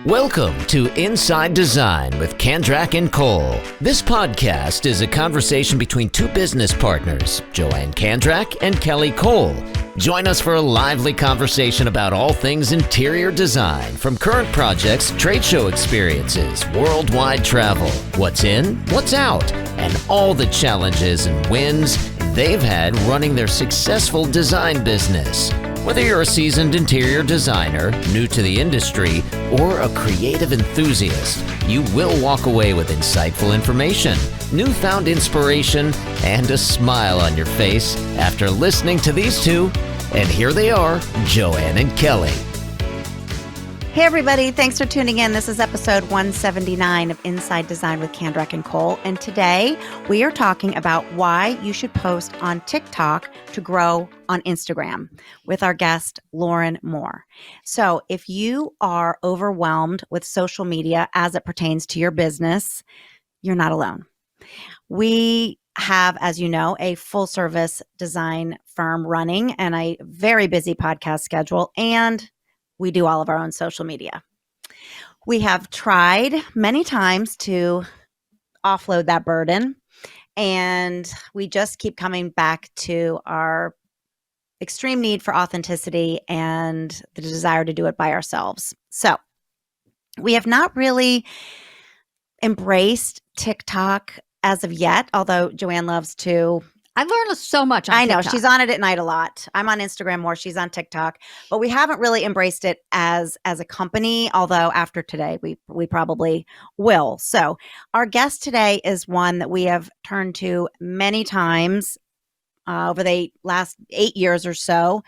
Welcome to Inside Design with Kandrac and Kole. This podcast is a conversation between two business partners, Joanne Kandrac and Kelly Kole. Join us for a lively conversation about all things interior design, from current projects, trade show experiences, worldwide travel, what's in, what's out, and all the challenges and wins they've had running their successful design business. Whether you're a seasoned interior designer, new to the industry, or a creative enthusiast, you will walk away with insightful information, newfound inspiration, and a smile on your face after listening to these two. And here they are, Joanne and Kelly. Hey everybody, thanks for tuning in. This is episode 179 of Inside Design with Kandrac and Kole. And today we are talking about why you should post on TikTok to grow on Instagram with our guest, Lauren Moore. So if you are overwhelmed with social media as it pertains to your business, you're not alone. We have, as you know, a full service design firm running and a very busy podcast schedule, and we do all of our own social media. We have tried many times to offload that burden, and we just keep coming back to our extreme need for authenticity and the desire to do it by ourselves. So we have not really embraced TikTok as of yet, although Joanne loves to. I learned so much on TikTok. I know. TikTok. She's on it at night a lot. I'm on Instagram more. She's on TikTok. But we haven't really embraced it as a company, although after today, we probably will. So our guest today is one that we have turned to many times over the last 8 years or so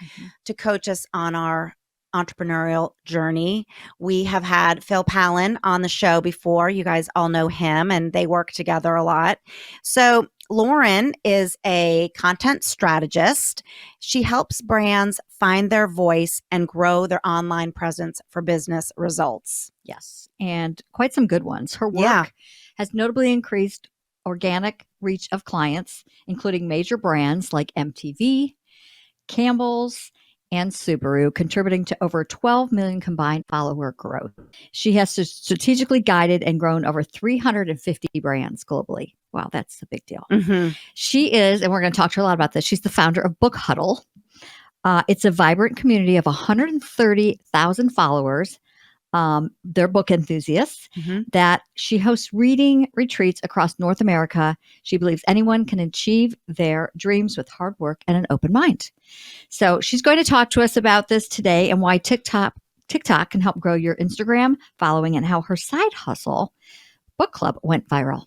to coach us on our entrepreneurial journey. We have had Phil Pallen on the show before. You guys all know him, and they work together a lot. So Lauren is a content strategist. She helps brands find their voice and grow their online presence for business results. Yes, and quite some good ones. Her work has notably increased organic reach of clients, including major brands like MTV, Campbell's, and Subaru, contributing to over 12 million combined follower growth. She has strategically guided and grown over 350 brands globally. Wow, that's a big deal. Mm-hmm. She is, and we're going to talk to her a lot about this, she's the founder of Book Huddle. It's a vibrant community of 130,000 followers. They're book enthusiasts that she hosts reading retreats across North America. She believes anyone can achieve their dreams with hard work and an open mind. So she's going to talk to us about this today and why TikTok can help grow your Instagram following and how her side hustle, Book Club, went viral.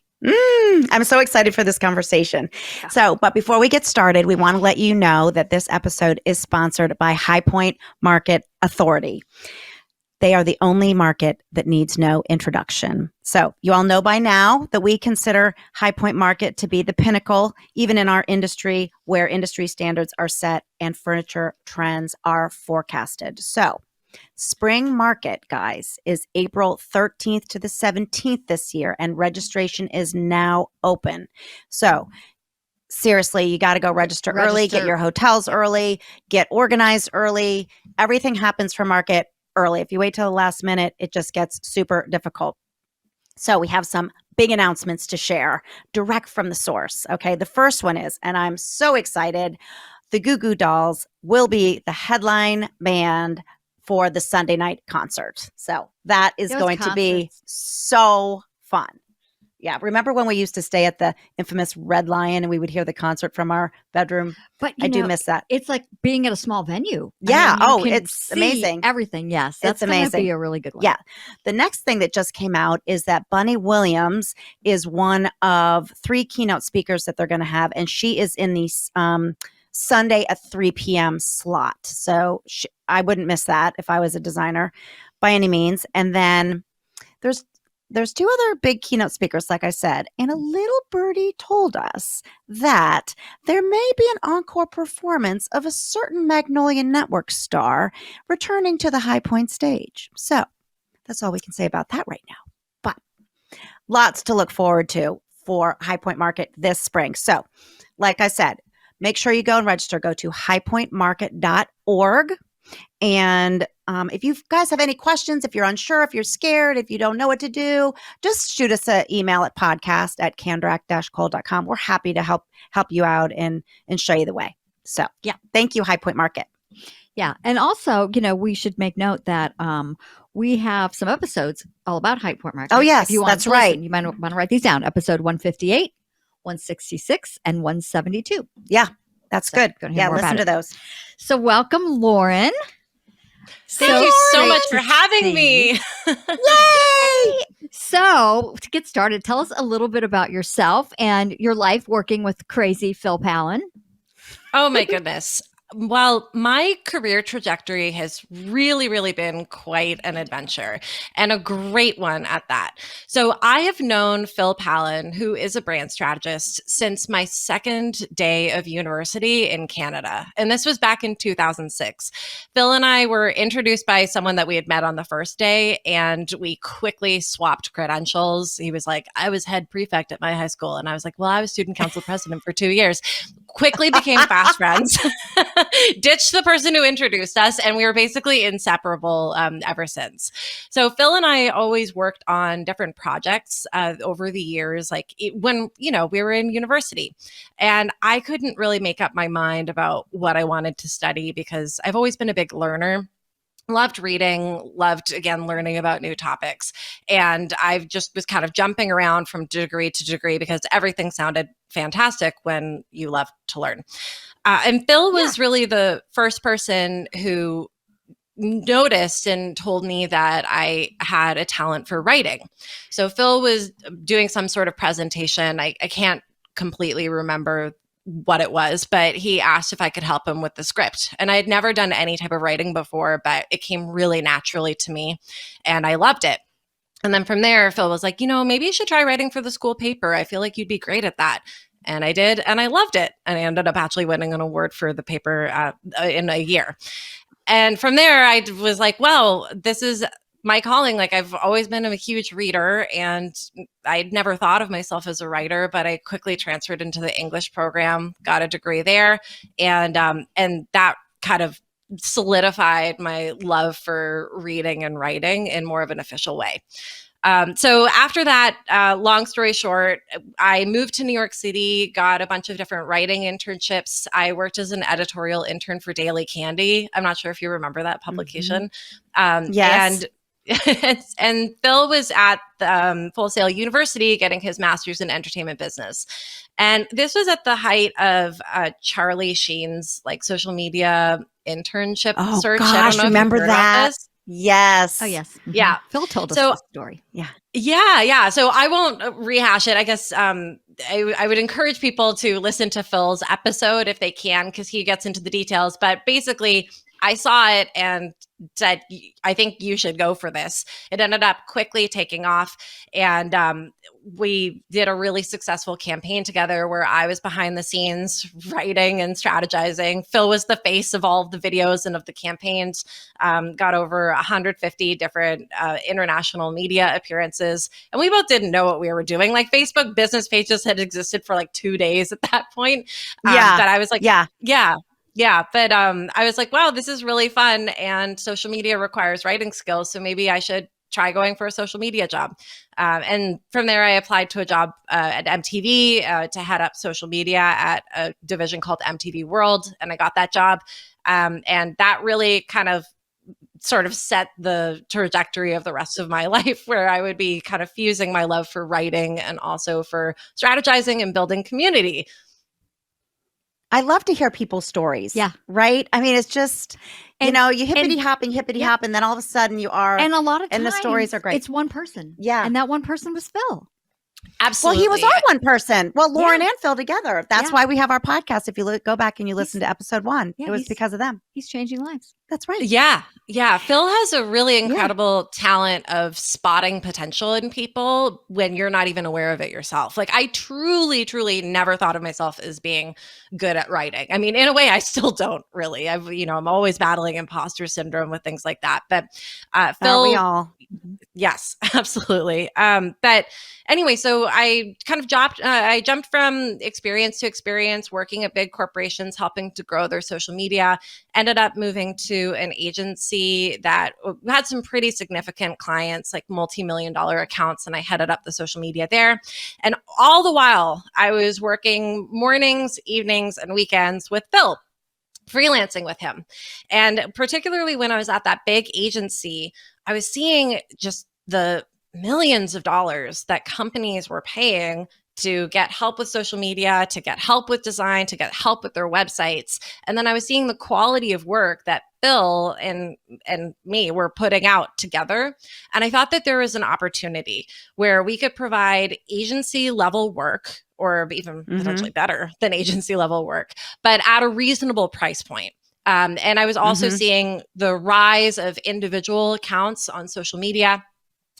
I'm so excited for this conversation. So, but before we get started, we want to let you know that this episode is sponsored by High Point Market Authority. They are the only market that needs no introduction. So you all know by now that we consider High Point Market to be the pinnacle, even in our industry, where industry standards are set and furniture trends are forecasted. So Spring Market, guys, is April 13th to the 17th this year, and registration is now open. So seriously, you got to go register early, get your hotels early, get organized early. Everything happens for Market early. If you wait till the last minute, it just gets super difficult. So we have some big announcements to share direct from the source. Okay. The first one is, and I'm so excited, the Goo Goo Dolls will be the headline band for the Sunday night concert. So that is going to be so fun. Yeah. Remember when we used to stay at the infamous Red Lion and we would hear the concert from our bedroom? But I do miss that. It's like being at a small venue. Yeah. I mean, It's amazing. Everything. Yes. That's going to be a really good one. Yeah. The next thing that just came out is that Bunny Williams is one of 3 keynote speakers that they're going to have. And she is in the Sunday at 3 p.m. slot. So I wouldn't miss that if I was a designer by any means. And then there's 2 other big keynote speakers, like I said, and a little birdie told us that there may be an encore performance of a certain Magnolia Network star returning to the High Point stage. So that's all we can say about that right now. But lots to look forward to for High Point Market this spring. So like I said, make sure you go and register. Go to highpointmarket.org and If you guys have any questions, if you're unsure, if you're scared, if you don't know what to do, just shoot us an email at podcast@kandrac-kole.com. We're happy to help you out and show you the way. So yeah, thank you, High Point Market. Yeah. And also, we should make note that we have some episodes all about High Point Market. Oh, yes, if you want that's to listen, right. You might want to write these down. Episode 158, 166, and 172. Yeah, that's good. Yeah, listen to those. So welcome, Lauren. Thank you so much for having me. Yay! So to get started, tell us a little bit about yourself and your life working with crazy Phil Pallen. Oh my goodness. Well, my career trajectory has really, really been quite an adventure, and a great one at that. So I have known Phil Pallen, who is a brand strategist, since my second day of university in Canada. And this was back in 2006. Phil and I were introduced by someone that we had met on the first day, and we quickly swapped credentials. He was like, I was head prefect at my high school. And I was like, well, I was student council president for 2 years. Quickly became fast friends. Ditched the person who introduced us, and we were basically inseparable ever since. So Phil and I always worked on different projects over the years, when we were in university, and I couldn't really make up my mind about what I wanted to study because I've always been a big learner. Loved reading, loved, again, learning about new topics. And I've just was kind of jumping around from degree to degree because everything sounded fantastic when you love to learn. And Phil was really the first person who noticed and told me that I had a talent for writing. So Phil was doing some sort of presentation. I can't completely remember what it was, but he asked if I could help him with the script. And I had never done any type of writing before, but it came really naturally to me and I loved it. And then from there, Phil was like, maybe you should try writing for the school paper. I feel like you'd be great at that. And I did, and I loved it. And I ended up actually winning an award for the paper in a year. And from there, I was like, well, this is my calling. Like, I've always been a huge reader, and I'd never thought of myself as a writer, but I quickly transferred into the English program, got a degree there, and that kind of solidified my love for reading and writing in more of an official way. So after that, long story short, I moved to New York City, got a bunch of different writing internships. I worked as an editorial intern for Daily Candy. I'm not sure if you remember that publication. Yes. And Phil was at Full Sail University getting his master's in entertainment business. And this was at the height of Charlie Sheen's social media internship search. Gosh, I don't know remember if you've heard that? about this. Yes. Oh, yes. Mm-hmm. Yeah. Phil told us the story. Yeah. Yeah. So I won't rehash it. I guess I would encourage people to listen to Phil's episode if they can, because he gets into the details. But basically, I saw it and said, I think you should go for this. It ended up quickly taking off. And we did a really successful campaign together where I was behind the scenes writing and strategizing. Phil was the face of all of the videos and of the campaigns, got over 150 different international media appearances. And we both didn't know what we were doing. Facebook business pages had existed for 2 days at that point. But I was like, yeah. But I was like, wow, this is really fun. And social media requires writing skills. So maybe I should try going for a social media job. And from there, I applied to a job at MTV to head up social media at a division called MTV World. And I got that job. And that really kind of sort of set the trajectory of the rest of my life, where I would be kind of fusing my love for writing and also for strategizing and building community. I love to hear people's stories. Yeah. Right? I mean, it's just, you hippity hop, and then all of a sudden you are. And a lot of times, and the stories are great. It's one person. Yeah. And that one person was Phil. Absolutely. Well, he was our one person. Well, Lauren and Phil together. That's why we have our podcast. If you go back and you listen to episode 1, it was because of them. He's changing lives. That's right. Yeah. Phil has a really incredible talent of spotting potential in people when you're not even aware of it yourself. I truly, truly never thought of myself as being good at writing. I mean, in a way, I still don't really. I'm always battling imposter syndrome with things like that. But Phil, we all. Yes, absolutely. But anyway, so I kind of jumped from experience to experience, working at big corporations, helping to grow their social media. Ended up moving to to an agency that had some pretty significant clients, like multi-million-dollar accounts, and I headed up the social media there. And all the while, I was working mornings, evenings, and weekends with Phil, freelancing with him. And particularly when I was at that big agency, I was seeing just the millions of dollars that companies were paying to get help with social media, to get help with design, to get help with their websites. And then I was seeing the quality of work that Phil and me were putting out together. And I thought that there was an opportunity where we could provide agency level work, or even potentially better than agency level work, but at a reasonable price point. And I was also seeing the rise of individual accounts on social media,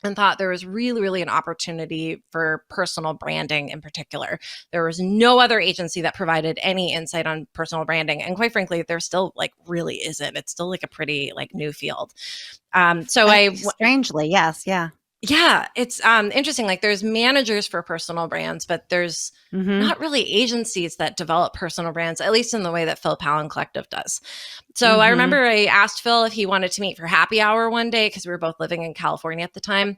and thought there was really, really an opportunity for personal branding in particular. There was no other agency that provided any insight on personal branding. And quite frankly, there still really isn't. It's still a pretty new field. Strangely, yes. Yeah. Yeah, it's interesting. There's managers for personal brands, but there's not really agencies that develop personal brands, at least in the way that Phil Palin Collective does. So I remember I asked Phil if he wanted to meet for happy hour one day, because we were both living in California at the time. And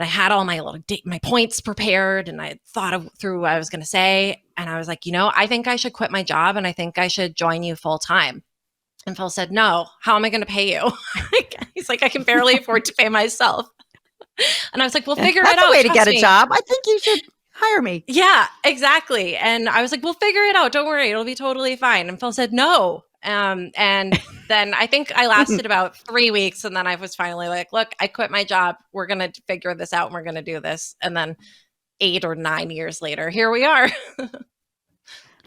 I had all my my points prepared, and I thought through what I was going to say. And I was like, I think I should quit my job, and I think I should join you full time. And Phil said, no, how am I going to pay you? He's like, I can barely afford to pay myself. And I was like, we'll figure it out. That's a way to get a job. I think you should hire me. Yeah, exactly. And I was like, we'll figure it out. Don't worry. It'll be totally fine. And Phil said, no. And then I think I lasted about 3 weeks. And then I was finally like, look, I quit my job. We're going to figure this out, and we're going to do this. And then 8 or 9 years later, here we are.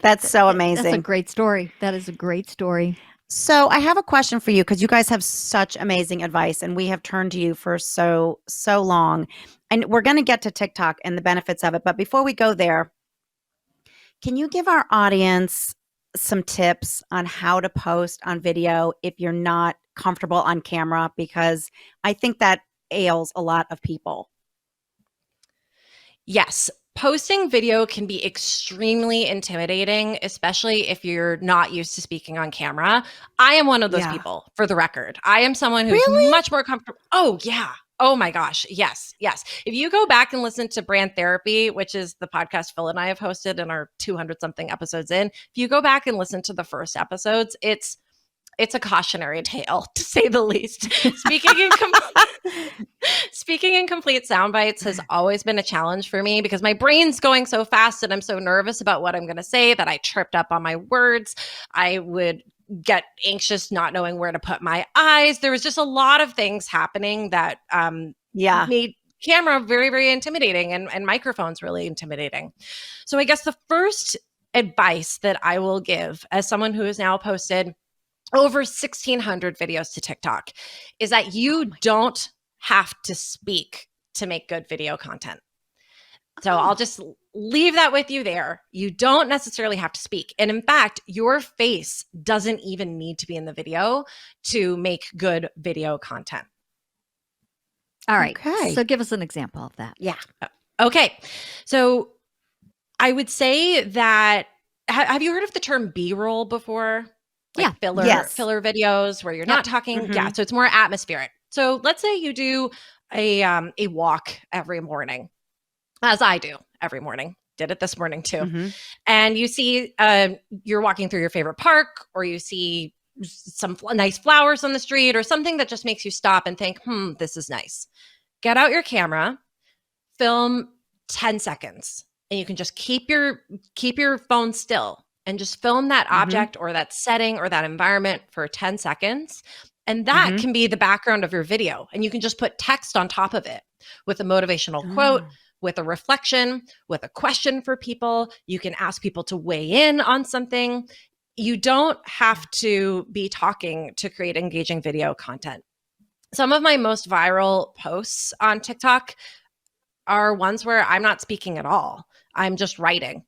That's so amazing. That's a great story. That is a great story. So I have a question for you, because you guys have such amazing advice, and we have turned to you for so long. And we're going to get to TikTok and the benefits of it. But before we go there, can you give our audience some tips on how to post on video if you're not comfortable on camera? Because I think that ails a lot of people. Yes. Posting video can be extremely intimidating, especially if you're not used to speaking on camera. I am one of those people, for the record. I am someone who's much more comfortable. Oh, yeah. Oh, my gosh. Yes. Yes. If you go back and listen to Brand Therapy, which is the podcast Phil and I have hosted and are 200 something episodes in, if you go back and listen to the first episodes, it's a cautionary tale, to say the least. Speaking in complete sound bites has always been a challenge for me, because my brain's going so fast and I'm so nervous about what I'm going to say that I tripped up on my words. I would get anxious not knowing where to put my eyes. There was just a lot of things happening that made camera very, very intimidating, and microphones really intimidating. So I guess the first advice that I will give, as someone who has now posted over 1,600 videos to TikTok, is that you don't have to speak to make good video content. So I'll just leave that with you there. You don't necessarily have to speak. And in fact, your face doesn't even need to be in the video to make good video content. All right. Okay. So give us an example of that. Yeah. Okay. So I would say that, have you heard of the term B-roll before? Yeah. Filler videos where you're not talking. Yeah. So it's more atmospheric. So let's say you do a walk every morning, as I do every morning. Did it this morning too. And you see, you're walking through your favorite park, or you see some nice flowers on the street, or something that just makes you stop and think, this is nice. Get out your camera, film 10 seconds, and you can just keep your phone still and just film that object or that setting or that environment for 10 seconds. And that can be the background of your video. And you can just put text on top of it with a motivational quote, with a reflection, with a question for people. You can ask people to weigh in on something. You don't have to be talking to create engaging video content. Some of my most viral posts on TikTok are ones where I'm not speaking at all. I'm just writing.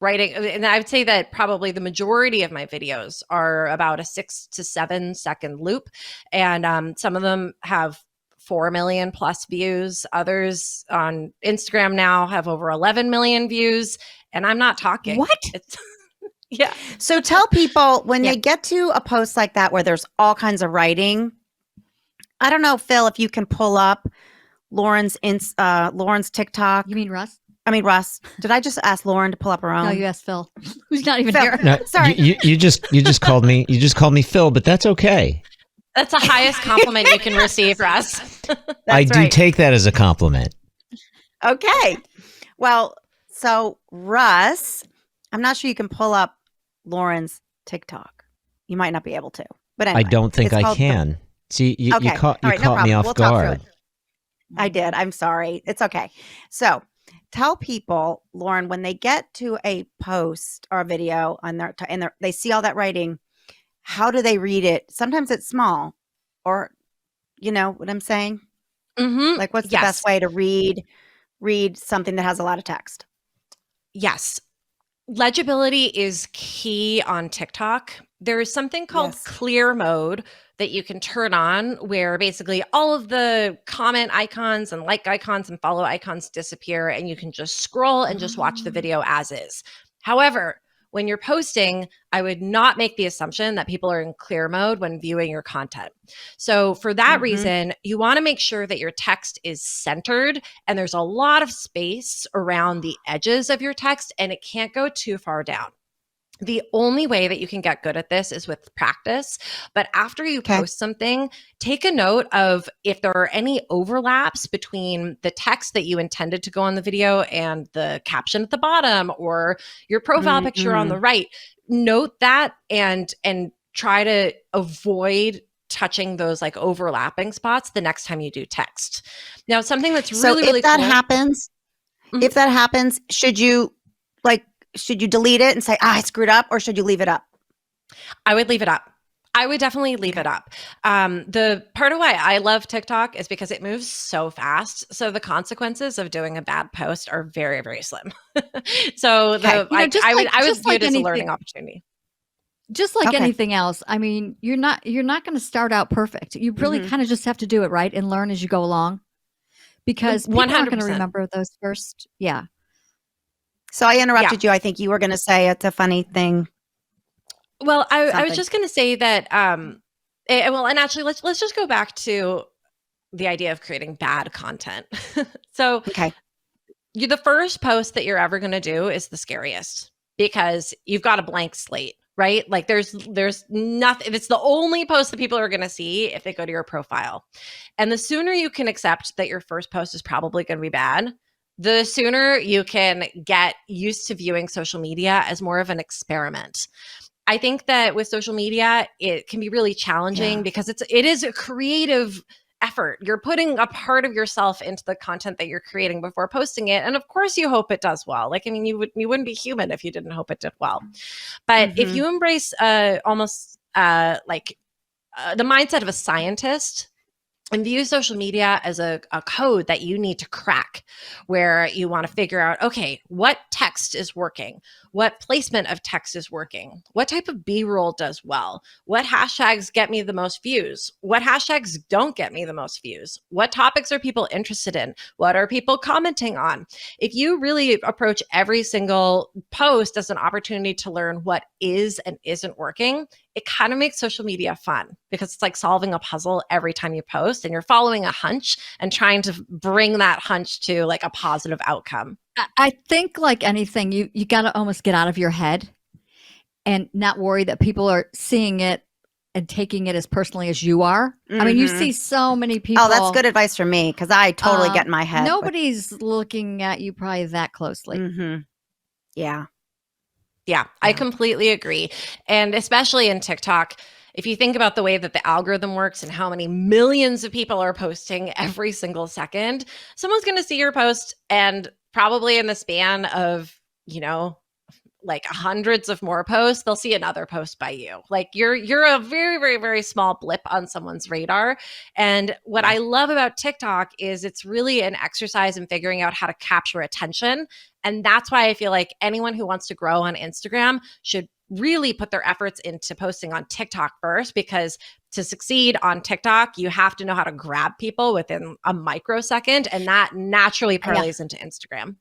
And I would say that probably the majority of my videos are about a 6 to 7 second loop. And some of them have 4 million plus views. Others on Instagram now have over 11 million views. And I'm not talking. What? Yeah. So tell people when they get to a post like that where there's all kinds of writing. I don't know, Phil, if you can pull up Lauren's TikTok. You mean Russ? I mean, Russ. Did I just ask Lauren to pull up her own? No, you asked Phil, who's not even Phil. here. No, Sorry. you just called me. You just called me Phil, but that's okay. That's the highest compliment you can receive, Russ. I do right. take that as a compliment. Okay. Well, so Russ, I'm not sure you can pull up Lauren's TikTok. You might not be able to. But anyway, I don't think it's I called can. See, you Okay. caught All right, no me problem. off We'll talk through guard. it. I did. I'm sorry. It's okay. So tell people, Lauren, when they get to a post or a video on they see all that writing, how do they read it? Sometimes it's small, or you know what I'm saying? Mm-hmm. Like, what's the best way to read something that has a lot of text? Yes. Legibility is key on TikTok. There is something called clear mode that you can turn on where basically all of the comment icons and like icons and follow icons disappear and you can just scroll and just watch the video as is. However, when you're posting, I would not make the assumption that people are in clear mode when viewing your content. So for that reason, you want to make sure that your text is centered and there's a lot of space around the edges of your text and it can't go too far down. The only way that you can get good at this is with practice. But after you post something, take a note of if there are any overlaps between the text that you intended to go on the video and the caption at the bottom or your profile picture on the right. Note that and try to avoid touching those like overlapping spots the next time you do text. Now, something that's really cool. If that happens, should you delete it and say, I screwed up, or should you leave it up? I would leave it up. I would definitely leave it up. The part of why I love TikTok is because it moves so fast. So the consequences of doing a bad post are very, very slim. So I would view it as a learning opportunity. Just like anything else. I mean, you're not going to start out perfect. You really kind of just have to do it right and learn as you go along, because people aren't going to remember those first. Yeah. So I interrupted you. I think you were going to say it's a funny thing. Well, I was just going to say that, and actually, let's just go back to the idea of creating bad content. So the first post that you're ever going to do is the scariest because you've got a blank slate, right? Like there's nothing. It's the only post that people are going to see if they go to your profile. And the sooner you can accept that your first post is probably going to be bad, the sooner you can get used to viewing social media as more of an experiment. I think that with social media, it can be really challenging because it is a creative effort. You're putting a part of yourself into the content that you're creating before posting it. And of course you hope it does well. Like, I mean, you wouldn't be human if you didn't hope it did well. But if you embrace the mindset of a scientist, and view social media as a code that you need to crack, where you want to figure out, okay, what text is working? What placement of text is working? What type of B-roll does well? What hashtags get me the most views? What hashtags don't get me the most views? What topics are people interested in? What are people commenting on? If you really approach every single post as an opportunity to learn what is and isn't working, it kind of makes social media fun because it's like solving a puzzle every time you post and you're following a hunch and trying to bring that hunch to like a positive outcome. I think like anything, you got to almost get out of your head and not worry that people are seeing it and taking it as personally as you are. I mean, you see so many people. Oh, that's good advice for me because I totally get in my head. Nobody's looking at you probably that closely. Yeah, I completely agree. And especially in TikTok, if you think about the way that the algorithm works and how many millions of people are posting every single second, someone's going to see your post and probably in the span of, like hundreds of more posts, they'll see another post by you. Like you're a very, very, very small blip on someone's radar. And what I love about TikTok is it's really an exercise in figuring out how to capture attention. And that's why I feel like anyone who wants to grow on Instagram should really put their efforts into posting on TikTok first, because to succeed on TikTok, you have to know how to grab people within a microsecond. And that naturally parlays into Instagram.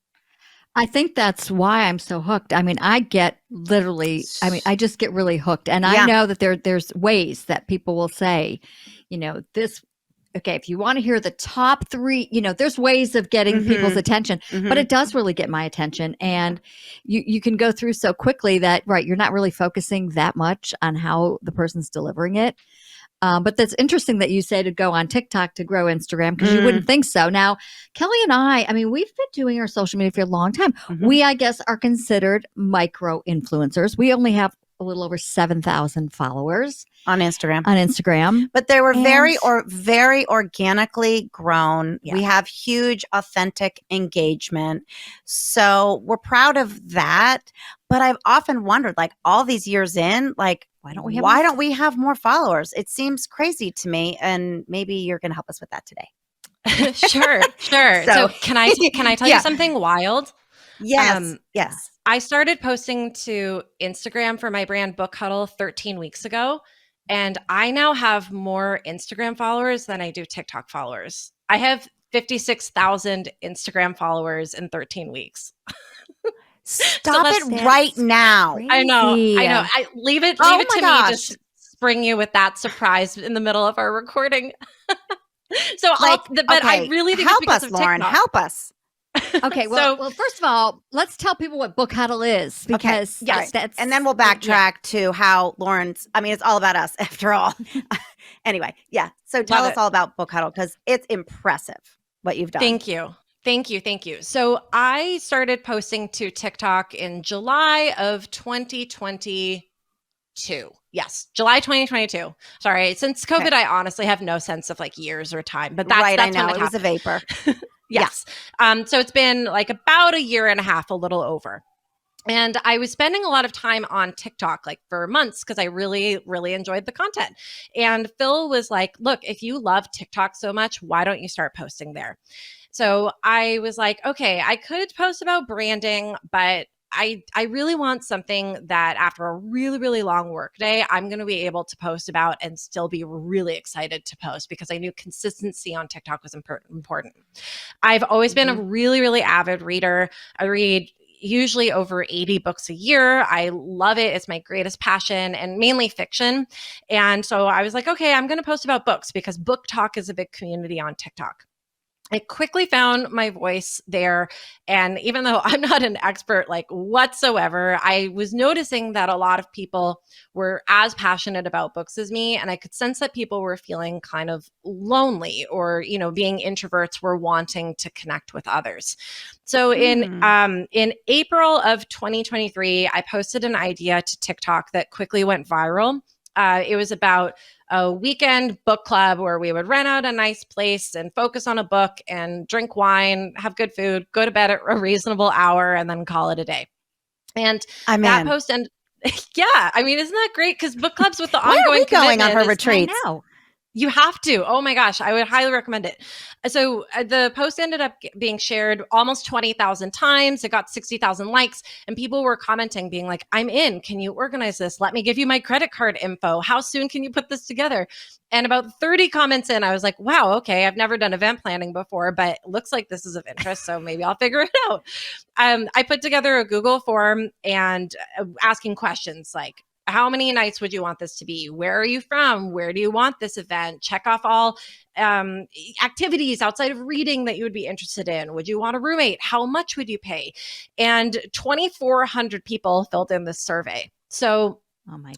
I think that's why I'm so hooked. I mean, I just get really hooked. And I know that there's ways that people will say, this, okay, if you want to hear the top 3, there's ways of getting people's attention, but it does really get my attention. And you can go through so quickly that, right, you're not really focusing that much on how the person's delivering it. But that's interesting that you say to go on TikTok to grow Instagram, because you wouldn't think so. Now, Kelly and I mean, we've been doing our social media for a long time. We, I guess, are considered micro very We only have a little over 7,000 followers on Instagram. But they were very organically grown. Yeah. We have huge, authentic engagement. So we're proud of that. But I've often wondered, like, all these years in, like, why don't we have more followers? It seems crazy to me. And maybe you're going to help us with that today. Sure. So can I tell you something wild? Yes. I started posting to Instagram for my brand Book Huddle 13 weeks ago, and I now have more Instagram followers than I do TikTok followers. I have 56,000 Instagram followers in 13 weeks. Stop it right now. Crazy. I know. Leave it to me to spring you with that surprise in the middle of our recording. I really think help it's because us, of Lauren. TikTok. Help us. Okay, well, first of all, let's tell people what Book Huddle is, because that's, and then we'll backtrack to how it's all about us after all. Anyway, so tell us all about Book Huddle, because it's impressive what you've done. Thank you. So I started posting to TikTok in July of 2022. Yes, July 2022. Sorry, since COVID, I honestly have no sense of like years or time, but that's I know, when it was a vapor. Yes. So it's been like about a year and a half, a little over. And I was spending a lot of time on TikTok, like for months, because I really, really enjoyed the content. And Phil was like, look, if you love TikTok so much, why don't you start posting there? So I was like, okay, I could post about branding, but I really want something that after a really, really long work day, I'm going to be able to post about and still be really excited to post, because I knew consistency on TikTok was important. I've always been a really, really avid reader. I read usually over 80 books a year. I love it. It's my greatest passion, and mainly fiction. And so I was like, okay, I'm going to post about books, because book talk is a big community on TikTok. I quickly found my voice there. And even though I'm not an expert like whatsoever, I was noticing that a lot of people were as passionate about books as me. And I could sense that people were feeling kind of lonely, or, being introverts, were wanting to connect with others. So in April of 2023, I posted an idea to TikTok that quickly went viral. It was about a weekend book club where we would rent out a nice place and focus on a book and drink wine, have good food, go to bed at a reasonable hour, and then call it a day. And that post, and isn't that great? Because book clubs with the ongoing Where are we going on her is, retreats? You have to. Oh my gosh, I would highly recommend it. So the post ended up being shared almost 20,000 times. It got 60,000 likes, and people were commenting being like, I'm in. Can you organize this? Let me give you my credit card info. How soon can you put this together? And about 30 comments in, I was like, wow, okay, I've never done event planning before, but it looks like this is of interest, so maybe I'll figure it out. I put together a Google form and asking questions like, how many nights would you want this to be? Where are you from? Where do you want this event? Check off all activities outside of reading that you would be interested in. Would you want a roommate? How much would you pay? And 2,400 people filled in this survey. So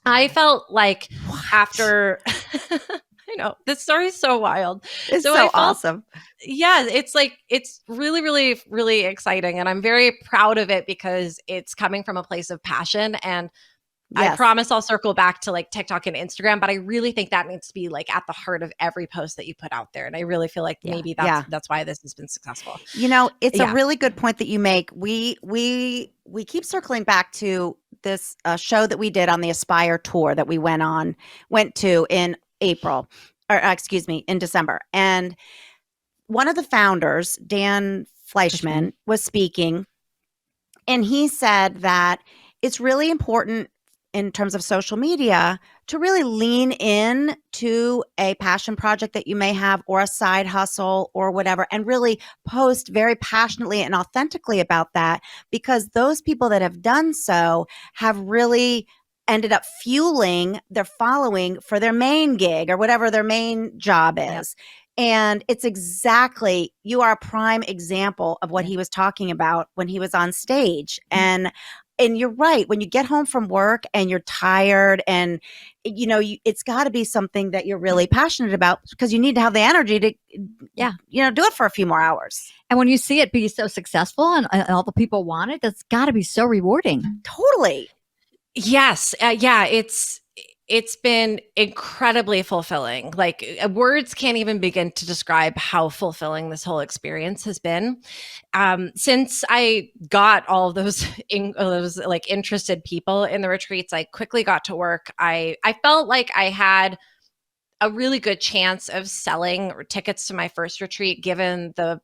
I felt like after, I know, this story is so wild. It's so awesome. Yeah, it's really, really, really exciting. And I'm very proud of it, because it's coming from a place of passion. And I promise I'll circle back to like TikTok and Instagram, but I really think that needs to be like at the heart of every post that you put out there. And I really feel like maybe that's why this has been successfent. It's a really good point that you make. We keep circling back to this show that we did on the Aspire tour that we went to in in December. And one of the founders, Dan Fleischman, was speaking, and he said that it's really important in terms of social media to really lean in to a passion project that you may have or a side hustle or whatever, and really post very passionately and authentically about that, because those people that have done so have really ended up fueling their following for their main gig or whatever their main job is. Yep. And it's exactly, you are a prime example of what he was talking about when he was on stage. And you're right, when you get home from work and you're tired and, it's got to be something that you're really passionate about, because you need to have the energy to, do it for a few more hours. And when you see it be so successful and all the people want it, that's got to be so rewarding. Totally. Yes. It's been incredibly fulfilling. Like words can't even begin to describe how fulfilling this whole experience has been. Since I got all of those like interested people in the retreats, I quickly got to work. I felt like I had a really good chance of selling tickets to my first retreat, given the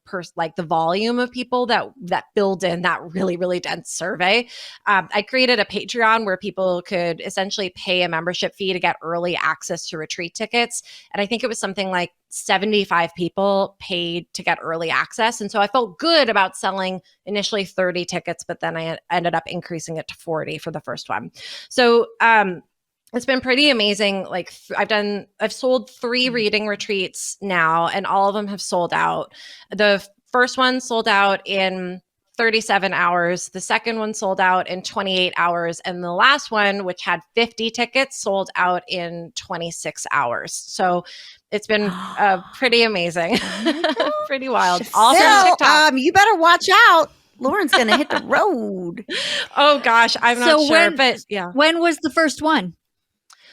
volume of people that filled in that really, really dense survey. I created a Patreon where people could essentially pay a membership fee to get early access to retreat tickets. And I think it was something like 75 people paid to get early access. And so I felt good about selling initially 30 tickets, but then I ended up increasing it to 40 for the first one. So, it's been pretty amazing. Like I've sold 3 reading retreats now, and all of them have sold out. The first one sold out in 37 hours. The second one sold out in 28 hours. And the last one, which had 50 tickets, sold out in 26 hours. So it's been pretty amazing, pretty wild. Also TikTok. You better watch out. Lauren's going to hit the road. Oh gosh, I'm not sure. But yeah. When was the first one?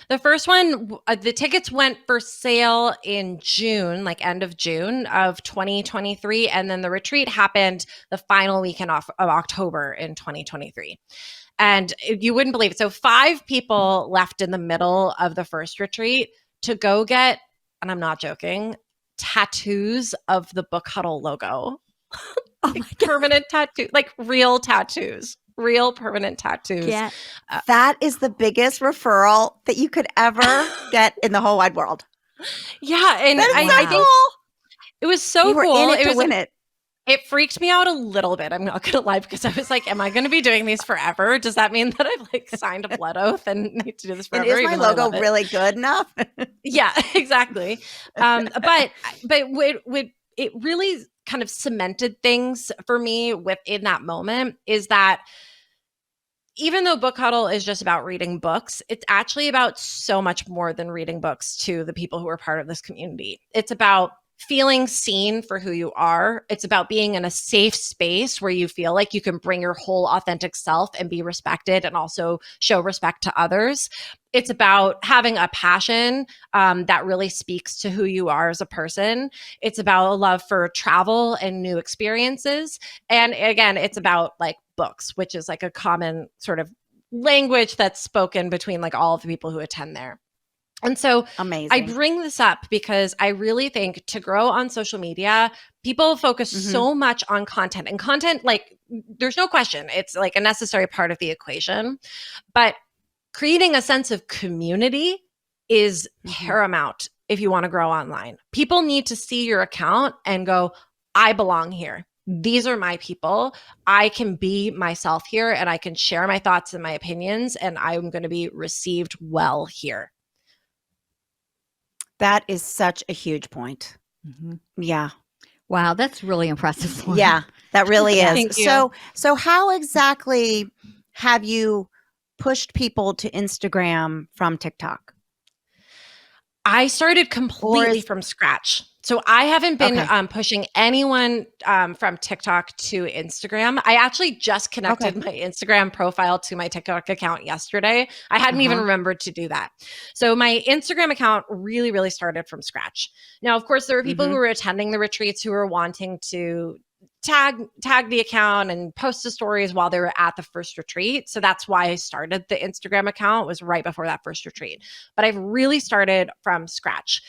The first one, the tickets went for sale in June, like end of June of 2023. And then the retreat happened the final weekend of October in 2023. And you wouldn't believe it. So 5 people left in the middle of the first retreat to go get, and I'm not joking, tattoos of the Book Huddle logo. Like permanent tattoo, like real tattoos. Real permanent tattoos. Yeah. That is the biggest referral that you could ever get in the whole wide world. Yeah. And I think it was so you were cool. in it to win it. It freaked me out a little bit. I'm not going to lie, because I was like, am I going to be doing these forever? Does that mean that I've like signed a blood oath and need to do this forever? And is my logo really good enough? Yeah, exactly. But it really kind of cemented things for me within that moment, is that even though Book Huddle is just about reading books, it's actually about so much more than reading books to the people who are part of this community. It's about feeling seen for who you are. It's about being in a safe space where you feel like you can bring your whole authentic self and be respected and also show respect to others. It's about having a passion that really speaks to who you are as a person. It's about a love for travel and new experiences. And again, it's about like books, which is like a common sort of language that's spoken between like all of the people who attend there. And so amazing. I bring this up because I really think to grow on social media, people focus so much on content, and content, like there's no question, it's like a necessary part of the equation, but creating a sense of community is paramount if you want to grow online. People need to see your account and go, I belong here. These are my people. I can be myself here, and I can share my thoughts and my opinions, and I'm going to be received well here. That is such a huge point. Yeah. Wow, that's really impressive. Yeah, that really is. Thank you. So how exactly have you pushed people to Instagram from TikTok? I started completely from scratch. So I haven't been pushing anyone from TikTok to Instagram. I actually just connected my Instagram profile to my TikTok account yesterday. I hadn't even remembered to do that. So my Instagram account really, really started from scratch. Now, of course, there were people who were attending the retreats who were wanting to tag the account and post the stories while they were at the first retreat. So that's why I started the Instagram account, was right before that first retreat. But I've really started from scratch.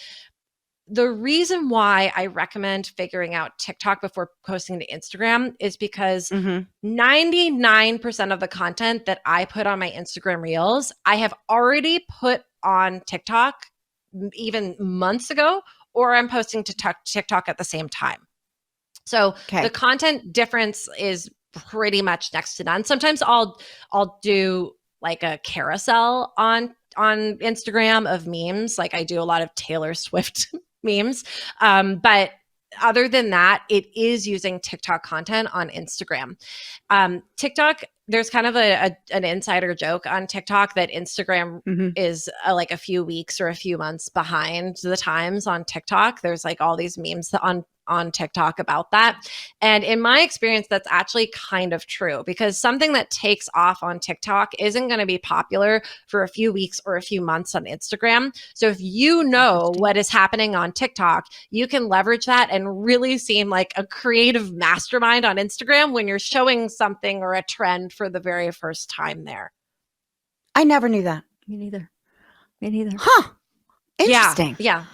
the reason why I recommend figuring out TikTok before posting to Instagram is because 99% of the content that I put on my Instagram Reels, I have already put on TikTok even months ago, or I'm posting to TikTok at the same time. So the content difference is pretty much next to none. Sometimes I'll do like a carousel on Instagram of memes. Like I do a lot of Taylor Swift memes. But other than that, it is using TikTok content on Instagram. TikTok, there's kind of an insider joke on TikTok that Instagram is like a few weeks or a few months behind the times on TikTok. There's like all these memes on TikTok about that. And in my experience, that's actually kind of true, because something that takes off on TikTok isn't going to be popular for a few weeks or a few months on Instagram. So if you know what is happening on TikTok, you can leverage that and really seem like a creative mastermind on Instagram when you're showing something or a trend for the very first time there. I never knew that. Me neither. Huh. Interesting. Yeah.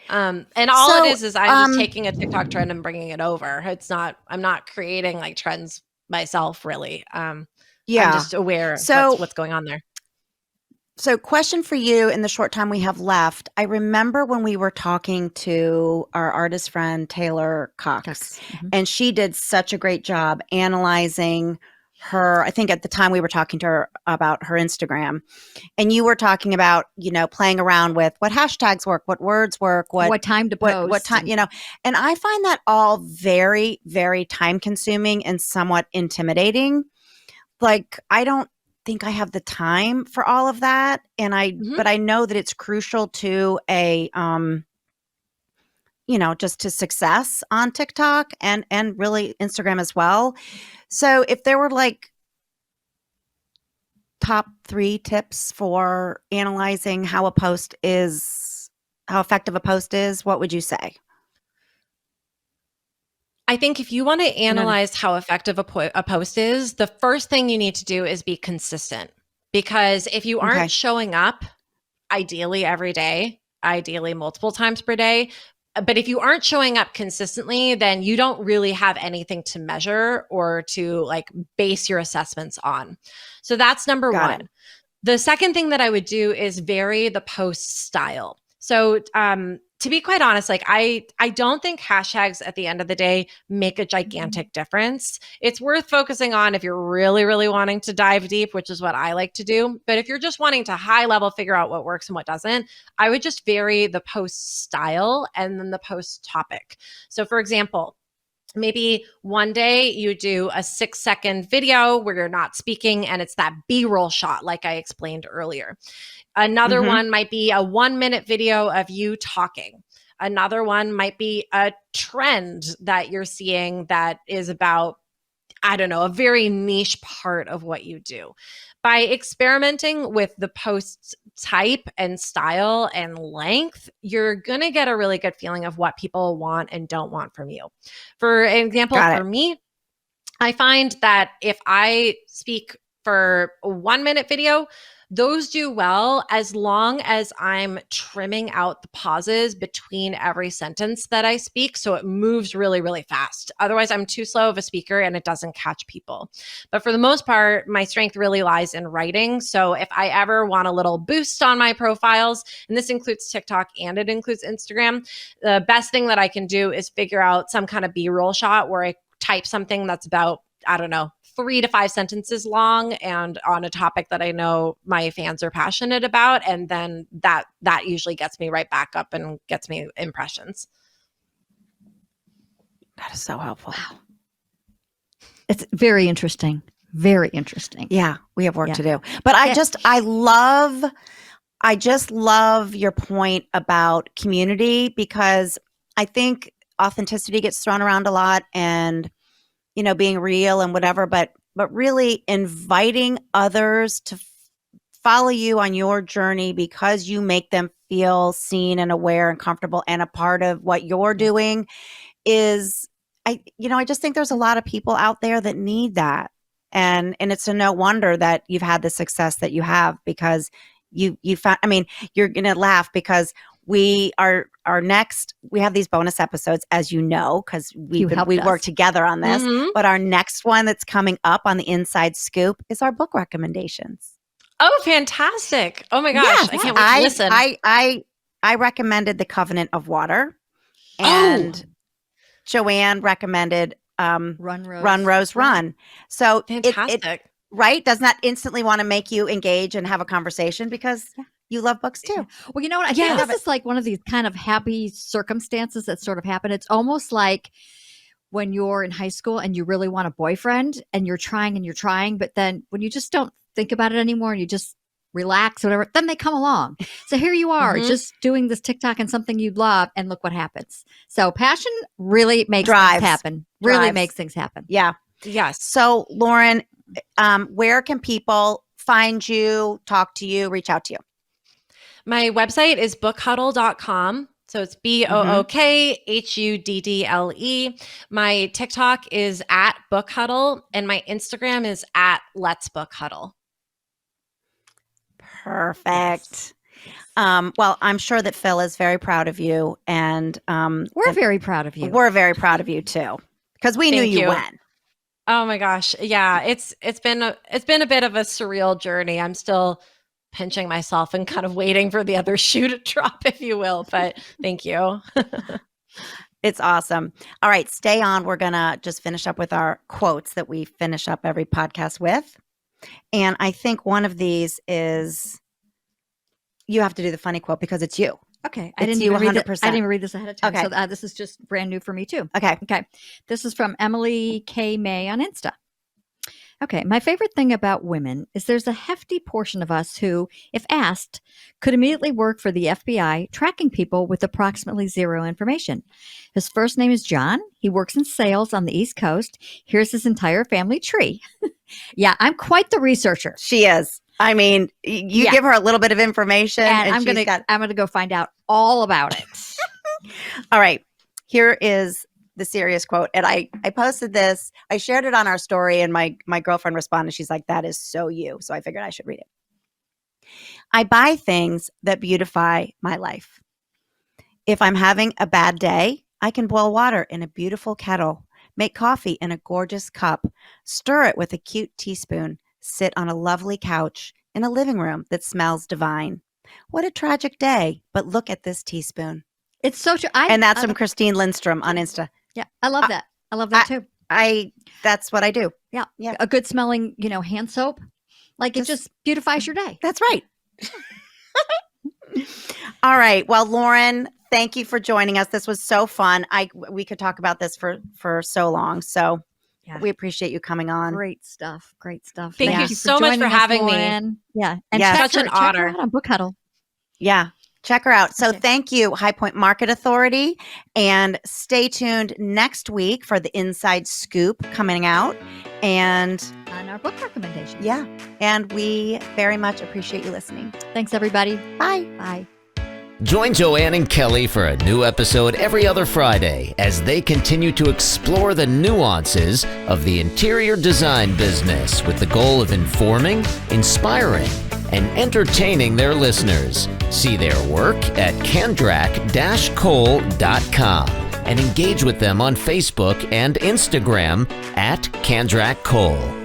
And all it is I'm just taking a TikTok trend and bringing it over. I'm not creating like trends myself, really. I'm just aware of what's going on there. So question for you in the short time we have left. I remember when we were talking to our artist friend, Taylor Cox, and she did such a great job analyzing her. I think at the time we were talking to her about her Instagram, and you were talking about, playing around with what hashtags work, what words work, what time to post, what time, and I find that all very, very time consuming and somewhat intimidating. Like, I don't think I have the time for all of that. And but I know that it's crucial to just to success on TikTok and really Instagram as well. So if there were like top 3 tips for analyzing how effective a post is, what would you say? I think if you want to analyze how effective a post is, the first thing you need to do is be consistent. Because if you aren't showing up, ideally every day, ideally multiple times per day, but if you aren't showing up consistently, then you don't really have anything to measure or to like base your assessments on. So that's number one. The second thing that I would do is vary the post style. So to be quite honest, like I don't think hashtags at the end of the day make a gigantic difference. It's worth focusing on if you're really, really wanting to dive deep, which is what I like to do. But if you're just wanting to high level figure out what works and what doesn't, I would just vary the post style and then the post topic. So for example, maybe one day you do a 6-second video where you're not speaking and it's that B-roll shot like I explained earlier. Another one might be a 1-minute video of you talking. Another one might be a trend that you're seeing that is about, I don't know, a very niche part of what you do. By experimenting with the post type and style and length, you're going to get a really good feeling of what people want and don't want from you. For example, for me, I find that if I speak for a 1-minute video, those do well as long as I'm trimming out the pauses between every sentence that I speak, so it moves really, really fast. Otherwise, I'm too slow of a speaker and it doesn't catch people. But for the most part, my strength really lies in writing. So if I ever want a little boost on my profiles, and this includes TikTok and it includes Instagram, the best thing that I can do is figure out some kind of B-roll shot where I type something that's about, I don't know, 3 to 5 sentences long and on a topic that I know my fans are passionate about. And then that usually gets me right back up and gets me impressions. That is so helpful. Wow. It's very interesting. Very interesting. Yeah, we have work to do. But I just love your point about community, because I think authenticity gets thrown around a lot and being real and whatever, but really inviting others to follow you on your journey because you make them feel seen and aware and comfortable and a part of what you're doing is, I just think there's a lot of people out there that need that. And it's no wonder that you've had the success that you have, because you found, you're going to laugh because we are our next. We have these bonus episodes, as you know, because we work together on this. Mhm. But our next one that's coming up on the Inside Scoop is our book recommendations. Oh, fantastic. Oh my gosh. I can't wait to listen. I recommended The Covenant of Water, and Joanne recommended Run Rose Run. So Fantastic. right? Does not instantly want to make you engage and have a conversation because you love books too. Well, you know what? I think this is like one of these kind of happy circumstances that sort of happen. It's almost like when you're in high school and you really want a boyfriend and you're trying, but then when you just don't think about it anymore and you just relax, whatever, then they come along. So here you are just doing this TikTok and something you love, and look what happens. So passion really makes things happen. Really makes things happen. Yeah. Yes. So Lauren, where can people find you, talk to you, reach out to you? My website is bookhuddle.com. So it's BOOKHUDDLE. My TikTok is at bookhuddle, and my Instagram is at Let's Book Huddle. Perfect. Well, I'm sure that Phil is very proud of you, and we're very proud of you. We're very proud of you too, because we knew you when. Oh my gosh, yeah, it's been a bit of a surreal journey. I'm still pinching myself and kind of waiting for the other shoe to drop, if you will. But thank you. It's awesome. All right, stay on. We're gonna just finish up with our quotes that we finish up every podcast with. And I think one of these is, you have to do the funny quote because it's you. Okay. I didn't even read this ahead of time. Okay. So this is just brand new for me too. Okay. This is from Emily K. May on Insta. Okay. My favorite thing about women is there's a hefty portion of us who, if asked, could immediately work for the FBI, tracking people with approximately zero information. His first name is John. He works in sales on the East Coast. Here's his entire family tree. Yeah, I'm quite the researcher. She is. I mean, you give her a little bit of information, and I'm gonna go find out all about it. All right, here is the serious quote, and I posted this. I shared it on our story, and my girlfriend responded. She's like, "That is so you." So I figured I should read it. I buy things that beautify my life. If I'm having a bad day, I can boil water in a beautiful kettle, make coffee in a gorgeous cup, stir it with a cute teaspoon, sit on a lovely couch in a living room that smells divine. What a tragic day, but look at this teaspoon. It's so true. And that's from Christine Lindstrom on Insta. Yeah, I love that. I love that too. That's what I do. Yeah. A good smelling, hand soap. Like it just beautifies your day. That's right. All right. Well, Lauren, thank you for joining us. This was so fun. We could talk about this for so long. So we appreciate you coming on. Great stuff. Thank you so much for having me. Yeah. And such an honor. Check her out on Book Huddle. Yeah. Check her out. So thank you, High Point Market Authority. And stay tuned next week for the Inside Scoop coming out. And on our book recommendation. Yeah. And we very much appreciate you listening. Thanks, everybody. Bye. Bye. Join Joanne and Kelly for a new episode every other Friday as they continue to explore the nuances of the interior design business with the goal of informing, inspiring, and entertaining their listeners. See their work at Kandrac-Kole.com and engage with them on Facebook and Instagram at Kandrac Kole.